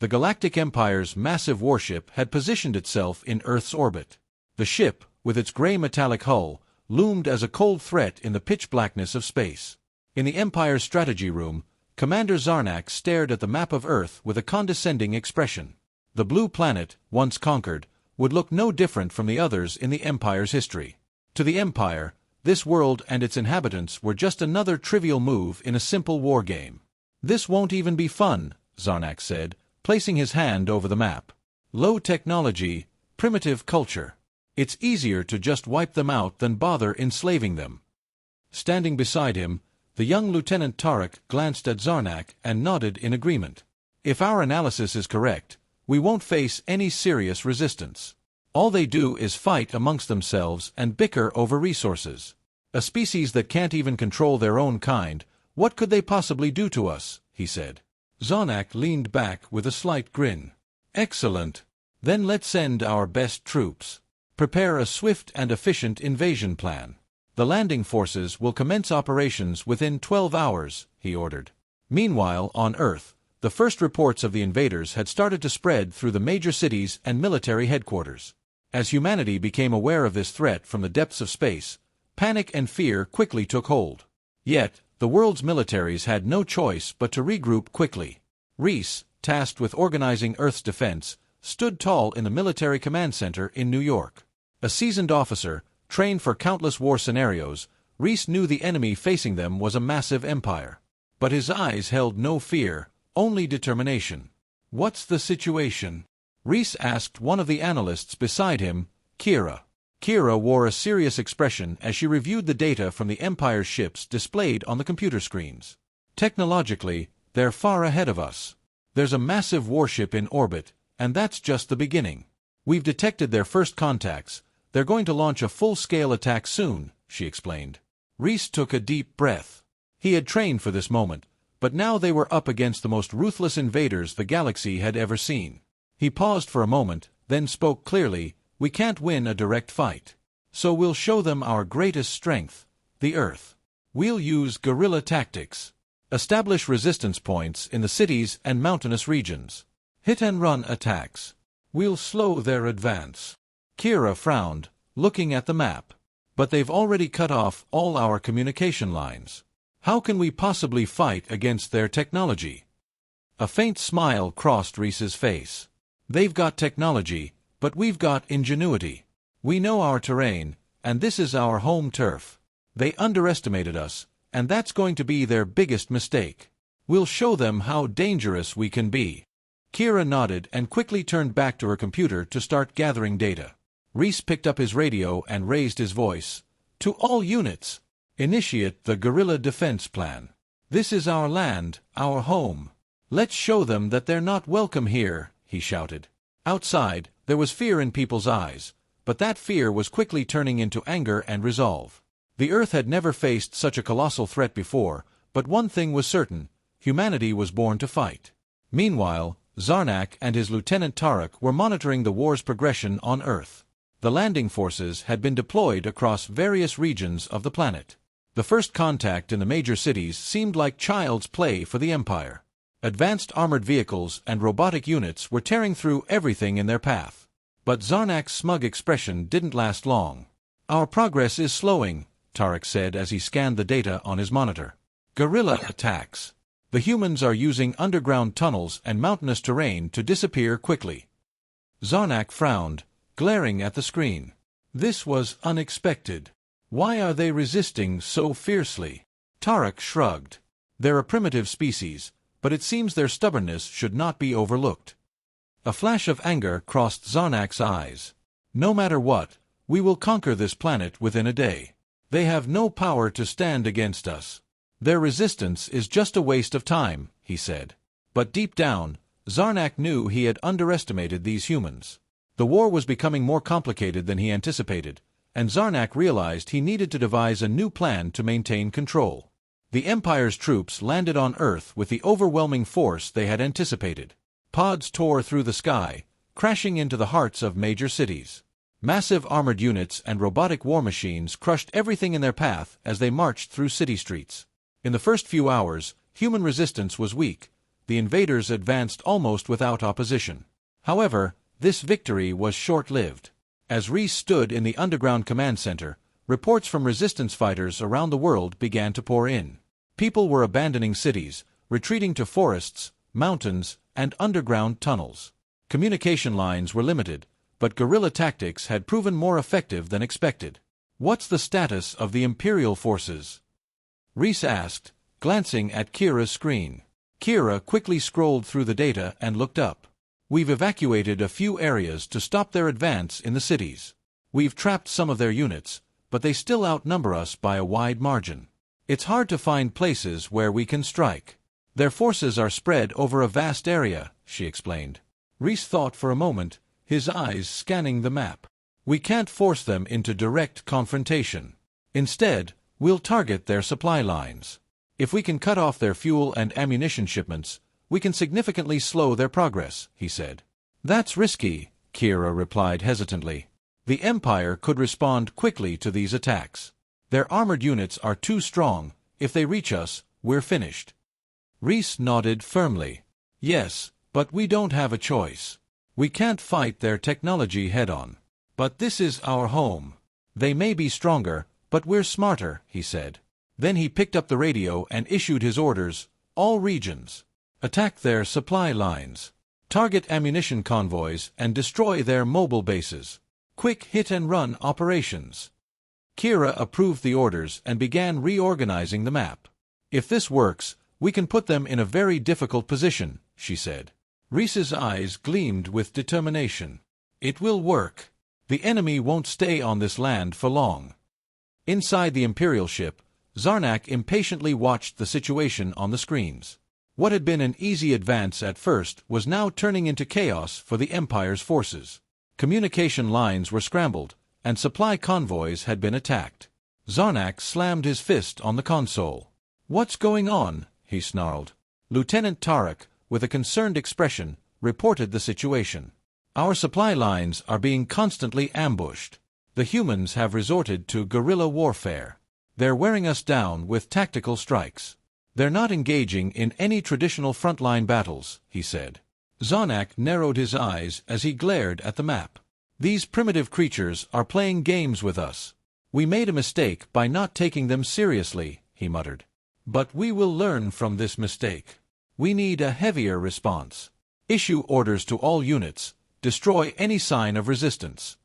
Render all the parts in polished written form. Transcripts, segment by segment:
The Galactic Empire's massive warship had positioned itself in Earth's orbit. The ship, with its gray metallic hull, loomed as a cold threat in the pitch blackness of space. In the Empire's strategy room, Commander Zarnak stared at the map of Earth with a condescending expression. The blue planet, once conquered, would look no different from the others in the Empire's history. To the Empire, this world and its inhabitants were just another trivial move in a simple war game. "This won't even be fun," Zarnak said, placing his hand over the map. "Low technology, primitive culture. It's easier to just wipe them out than bother enslaving them." Standing beside him, the young Lieutenant Tarek glanced at Zarnak and nodded in agreement. "If our analysis is correct, we won't face any serious resistance. All they do is fight amongst themselves and bicker over resources. A species that can't even control their own kind, what could they possibly do to us?" he said. Zarnak leaned back with a slight grin. "Excellent. Then let's send our best troops. Prepare a swift and efficient invasion plan. The landing forces will commence operations within 12 hours, he ordered. Meanwhile, on Earth, the first reports of the invaders had started to spread through the major cities and military headquarters. As humanity became aware of this threat from the depths of space, panic and fear quickly took hold. Yet, the world's militaries had no choice but to regroup quickly. Reese, tasked with organizing Earth's defense, stood tall in the military command center in New York. A seasoned officer, trained for countless war scenarios, Reese knew the enemy facing them was a massive empire. But his eyes held no fear, only determination. "What's the situation?" Reese asked one of the analysts beside him, Kira. Kira wore a serious expression as she reviewed the data from the Empire's ships displayed on the computer screens. "Technologically, they're far ahead of us. There's a massive warship in orbit, and that's just the beginning. We've detected their first contacts. They're going to launch a full-scale attack soon," she explained. Reese took a deep breath. He had trained for this moment, but now they were up against the most ruthless invaders the galaxy had ever seen. He paused for a moment, then spoke clearly, "We can't win a direct fight. So we'll show them our greatest strength, the Earth. We'll use guerrilla tactics. Establish resistance points in the cities and mountainous regions. Hit-and-run attacks. We'll slow their advance." Kira frowned, looking at the map. "But they've already cut off all our communication lines. How can we possibly fight against their technology?" A faint smile crossed Reese's face. "They've got technology, but we've got ingenuity. We know our terrain, and this is our home turf. They underestimated us, and that's going to be their biggest mistake. We'll show them how dangerous we can be." Kira nodded and quickly turned back to her computer to start gathering data. Reese picked up his radio and raised his voice. "To all units, initiate the guerrilla defense plan. This is our land, our home. Let's show them that they're not welcome here," he shouted. Outside, there was fear in people's eyes, but that fear was quickly turning into anger and resolve. The Earth had never faced such a colossal threat before, but one thing was certain: humanity was born to fight. Meanwhile, Zarnak and his Lieutenant Tarek were monitoring the war's progression on Earth. The landing forces had been deployed across various regions of the planet. The first contact in the major cities seemed like child's play for the Empire. Advanced armored vehicles and robotic units were tearing through everything in their path. But Zarnak's smug expression didn't last long. "Our progress is slowing," Tarek said as he scanned the data on his monitor. "Guerrilla attacks. The humans are using underground tunnels and mountainous terrain to disappear quickly." Zarnak frowned, glaring at the screen. This was unexpected. "Why are they resisting so fiercely?" Tarek shrugged. "They're a primitive species, but it seems their stubbornness should not be overlooked." A flash of anger crossed Zarnak's eyes. "No matter what, we will conquer this planet within a day. They have no power to stand against us. Their resistance is just a waste of time," he said. But deep down, Zarnak knew he had underestimated these humans. The war was becoming more complicated than he anticipated, and Zarnak realized he needed to devise a new plan to maintain control. The Empire's troops landed on Earth with the overwhelming force they had anticipated. Pods tore through the sky, crashing into the hearts of major cities. Massive armored units and robotic war machines crushed everything in their path as they marched through city streets. In the first few hours, human resistance was weak, the invaders advanced almost without opposition. However, this victory was short-lived. As Reese stood in the underground command center, reports from resistance fighters around the world began to pour in. People were abandoning cities, retreating to forests, mountains, and underground tunnels. Communication lines were limited, but guerrilla tactics had proven more effective than expected. "What's the status of the Imperial forces?" Reese asked, glancing at Kira's screen. Kira quickly scrolled through the data and looked up. "We've evacuated a few areas to stop their advance in the cities. We've trapped some of their units, but they still outnumber us by a wide margin. It's hard to find places where we can strike. Their forces are spread over a vast area," she explained. Reese thought for a moment, his eyes scanning the map. "We can't force them into direct confrontation. Instead, we'll target their supply lines. If we can cut off their fuel and ammunition shipments, we can significantly slow their progress," he said. "That's risky," Kira replied hesitantly. "The Empire could respond quickly to these attacks. Their armored units are too strong. If they reach us, we're finished." Reese nodded firmly. "Yes, but we don't have a choice. We can't fight their technology head-on. But this is our home. They may be stronger, but we're smarter," he said. Then he picked up the radio and issued his orders: "All regions, attack their supply lines. Target ammunition convoys and destroy their mobile bases. Quick hit-and-run operations." Kira approved the orders and began reorganizing the map. "If this works, we can put them in a very difficult position," she said. Reese's eyes gleamed with determination. "It will work. The enemy won't stay on this land for long." Inside the Imperial ship, Zarnak impatiently watched the situation on the screens. What had been an easy advance at first was now turning into chaos for the Empire's forces. Communication lines were scrambled, and supply convoys had been attacked. Zarnak slammed his fist on the console. "What's going on?" he snarled. Lieutenant Tarek, with a concerned expression, reported the situation. "Our supply lines are being constantly ambushed. The humans have resorted to guerrilla warfare. They're wearing us down with tactical strikes. They're not engaging in any traditional frontline battles," he said. Zarnak narrowed his eyes as he glared at the map. "These primitive creatures are playing games with us. We made a mistake by not taking them seriously," he muttered. "But we will learn from this mistake. We need a heavier response. Issue orders to all units. Destroy any sign of resistance."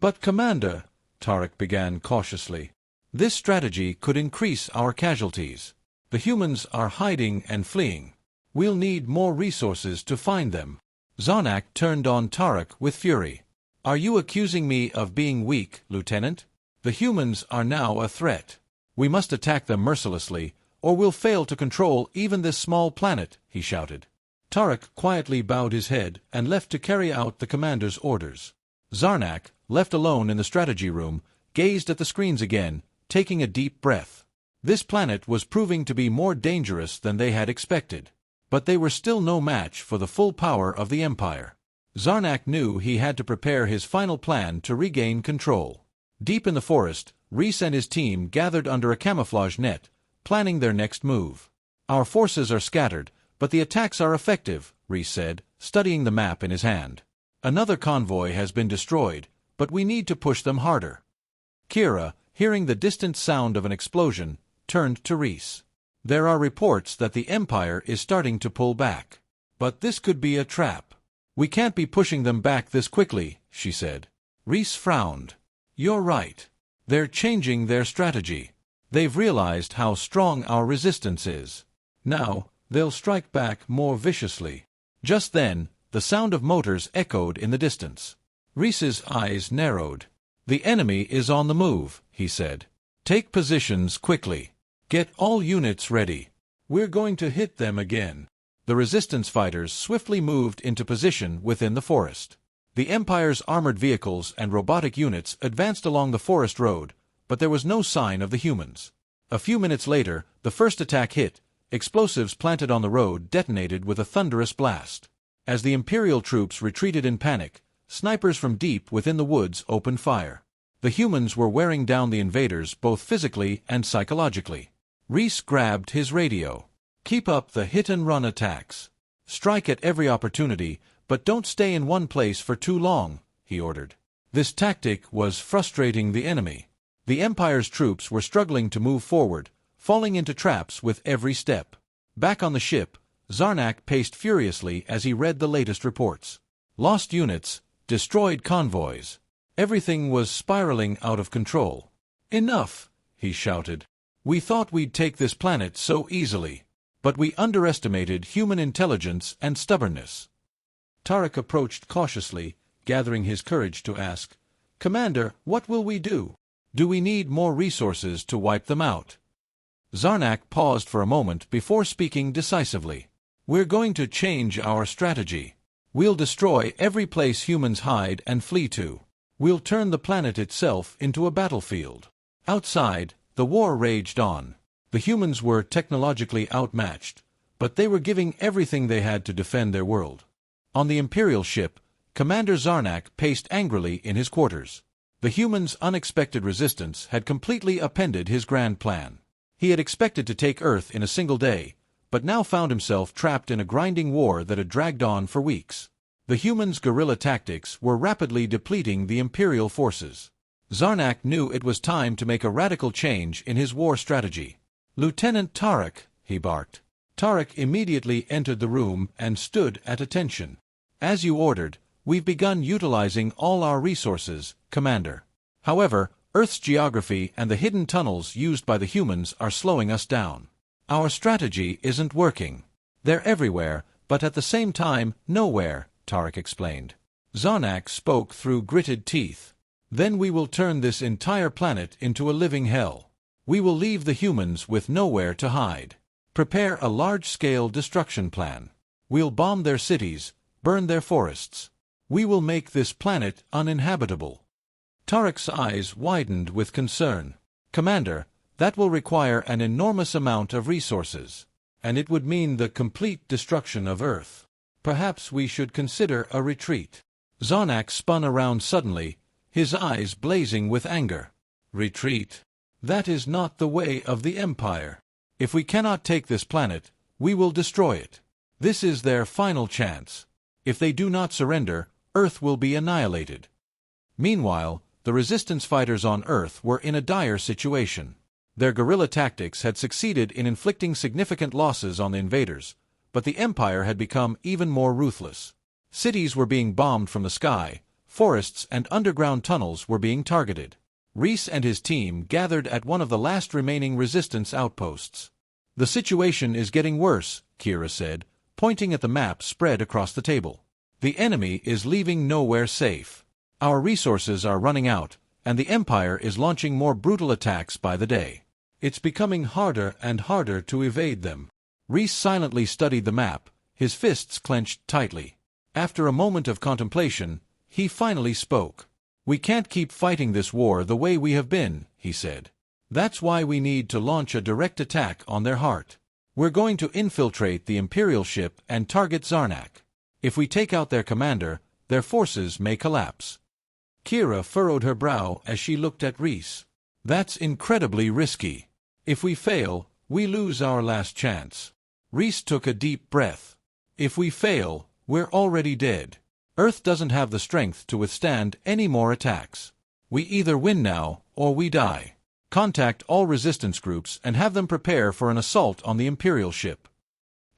"But Commander," Tarek began cautiously, "this strategy could increase our casualties. The humans are hiding and fleeing. We'll need more resources to find them." Zarnak turned on Tarek with fury. "Are you accusing me of being weak, Lieutenant? The humans are now a threat. We must attack them mercilessly, or we'll fail to control even this small planet," he shouted. Tarek quietly bowed his head and left to carry out the commander's orders. Zarnak, left alone in the strategy room, gazed at the screens again, taking a deep breath. This planet was proving to be more dangerous than they had expected. But they were still no match for the full power of the Empire. Zarnak knew he had to prepare his final plan to regain control. Deep in the forest, Reese and his team gathered under a camouflage net, planning their next move. "Our forces are scattered, but the attacks are effective," Reese said, studying the map in his hand. "Another convoy has been destroyed, but we need to push them harder." Kira, hearing the distant sound of an explosion, turned to Reese. "There are reports that the Empire is starting to pull back. But this could be a trap. We can't be pushing them back this quickly," she said. Reese frowned. "You're right. They're changing their strategy. They've realized how strong our resistance is. Now, they'll strike back more viciously." Just then, the sound of motors echoed in the distance. Reese's eyes narrowed. "The enemy is on the move," he said. "Take positions quickly. Get all units ready. We're going to hit them again." The resistance fighters swiftly moved into position within the forest. The Empire's armored vehicles and robotic units advanced along the forest road, but there was no sign of the humans. A few minutes later, the first attack hit. Explosives planted on the road detonated with a thunderous blast. As the Imperial troops retreated in panic, snipers from deep within the woods opened fire. The humans were wearing down the invaders both physically and psychologically. Reese grabbed his radio. Keep up the hit-and-run attacks. Strike at every opportunity, but don't stay in one place for too long, he ordered. This tactic was frustrating the enemy. The Empire's troops were struggling to move forward, falling into traps with every step. Back on the ship, Zarnak paced furiously as he read the latest reports. Lost units, destroyed convoys. Everything was spiraling out of control. Enough, he shouted. We thought we'd take this planet so easily. But we underestimated human intelligence and stubbornness. Tarek approached cautiously, gathering his courage to ask, Commander, what will we do? Do we need more resources to wipe them out? Zarnak paused for a moment before speaking decisively. We're going to change our strategy. We'll destroy every place humans hide and flee to. We'll turn the planet itself into a battlefield. Outside, the war raged on. The humans were technologically outmatched, but they were giving everything they had to defend their world. On the Imperial ship, Commander Zarnak paced angrily in his quarters. The humans' unexpected resistance had completely upended his grand plan. He had expected to take Earth in a single day, but now found himself trapped in a grinding war that had dragged on for weeks. The humans' guerrilla tactics were rapidly depleting the Imperial forces. Zarnak knew it was time to make a radical change in his war strategy. Lieutenant Tarek, he barked. Tarek immediately entered the room and stood at attention. As you ordered, we've begun utilizing all our resources, Commander. However, Earth's geography and the hidden tunnels used by the humans are slowing us down. Our strategy isn't working. They're everywhere, but at the same time, nowhere, Tarek explained. Zarnak spoke through gritted teeth. Then we will turn this entire planet into a living hell. We will leave the humans with nowhere to hide. Prepare a large-scale destruction plan. We'll bomb their cities, burn their forests. We will make this planet uninhabitable. Tarek's eyes widened with concern. Commander, that will require an enormous amount of resources, and it would mean the complete destruction of Earth. Perhaps we should consider a retreat. Zarnak spun around suddenly, his eyes blazing with anger. Retreat? That is not the way of the Empire. If we cannot take this planet, we will destroy it. This is their final chance. If they do not surrender, Earth will be annihilated. Meanwhile, the resistance fighters on Earth were in a dire situation. Their guerrilla tactics had succeeded in inflicting significant losses on the invaders, but the Empire had become even more ruthless. Cities were being bombed from the sky, forests and underground tunnels were being targeted. Reese and his team gathered at one of the last remaining resistance outposts. The situation is getting worse, Kira said, pointing at the map spread across the table. The enemy is leaving nowhere safe. Our resources are running out, and the Empire is launching more brutal attacks by the day. It's becoming harder and harder to evade them. Reese silently studied the map, his fists clenched tightly. After a moment of contemplation, he finally spoke. We can't keep fighting this war the way we have been, he said. That's why we need to launch a direct attack on their heart. We're going to infiltrate the Imperial ship and target Zarnak. If we take out their commander, their forces may collapse. Kira furrowed her brow as she looked at Reese. That's incredibly risky. If we fail, we lose our last chance. Reese took a deep breath. If we fail, we're already dead. Earth doesn't have the strength to withstand any more attacks. We either win now, or we die. Contact all resistance groups and have them prepare for an assault on the Imperial ship.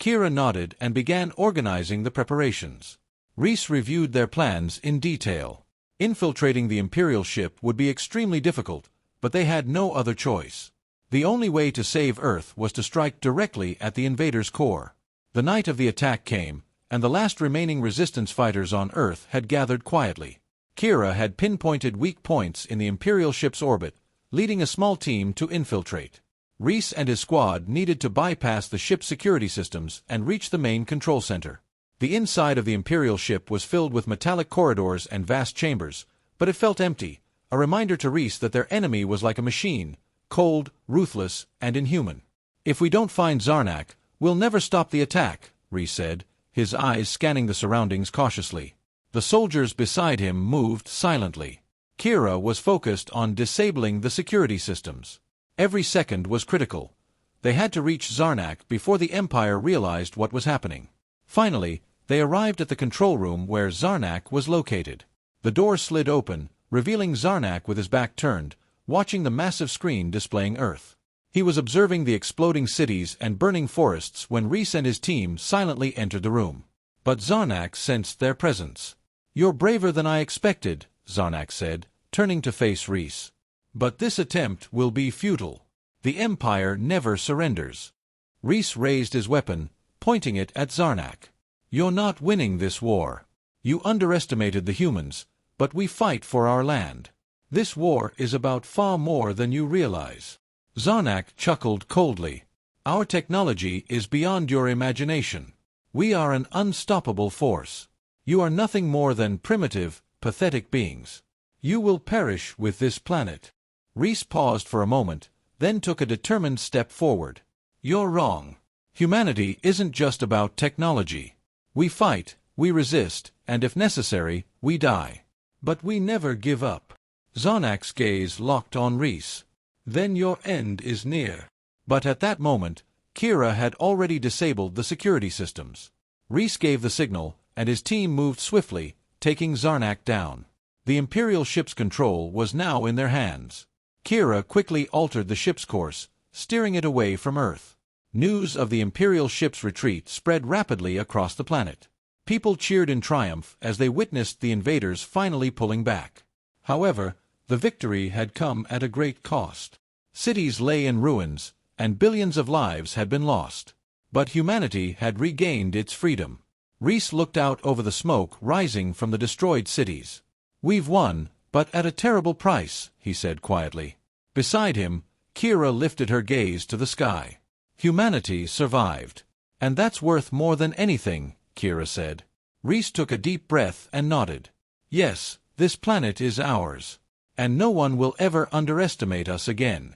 Kira nodded and began organizing the preparations. Reese reviewed their plans in detail. Infiltrating the Imperial ship would be extremely difficult, but they had no other choice. The only way to save Earth was to strike directly at the invaders' core. The night of the attack came, and the last remaining resistance fighters on Earth had gathered quietly. Kira had pinpointed weak points in the Imperial ship's orbit, leading a small team to infiltrate. Reese and his squad needed to bypass the ship's security systems and reach the main control center. The inside of the Imperial ship was filled with metallic corridors and vast chambers, but it felt empty, a reminder to Reese that their enemy was like a machine, cold, ruthless, and inhuman. If we don't find Zarnak, we'll never stop the attack, Reese said, his eyes scanning the surroundings cautiously. The soldiers beside him moved silently. Kira was focused on disabling the security systems. Every second was critical. They had to reach Zarnak before the Empire realized what was happening. Finally, they arrived at the control room where Zarnak was located. The door slid open, revealing Zarnak with his back turned, watching the massive screen displaying Earth. He was observing the exploding cities and burning forests when Reese and his team silently entered the room. But Zarnak sensed their presence. "You're braver than I expected," Zarnak said, turning to face Reese. "But this attempt will be futile. The Empire never surrenders." Reese raised his weapon, pointing it at Zarnak. "You're not winning this war. You underestimated the humans, but we fight for our land. This war is about far more than you realize." Zarnak chuckled coldly. "Our technology is beyond your imagination. We are an unstoppable force. You are nothing more than primitive, pathetic beings. You will perish with this planet." Reese paused for a moment, then took a determined step forward. "You're wrong. Humanity isn't just about technology. We fight, we resist, and if necessary, we die. But we never give up." Zarnak's gaze locked on Reese. "Then your end is near." But at that moment, Kira had already disabled the security systems. Reese gave the signal, and his team moved swiftly, taking Zarnak down. The Imperial ship's control was now in their hands. Kira quickly altered the ship's course, steering it away from Earth. News of the Imperial ship's retreat spread rapidly across the planet. People cheered in triumph as they witnessed the invaders finally pulling back. However, the victory had come at a great cost. Cities lay in ruins, and billions of lives had been lost. But humanity had regained its freedom. Reese looked out over the smoke rising from the destroyed cities. "We've won, but at a terrible price," he said quietly. Beside him, Kira lifted her gaze to the sky. "Humanity survived. And that's worth more than anything," Kira said. Reese took a deep breath and nodded. "Yes, this planet is ours. And no one will ever underestimate us again."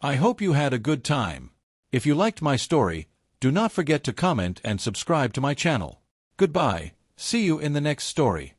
I hope you had a good time. If you liked my story, do not forget to comment and subscribe to my channel. Goodbye, see you in the next story.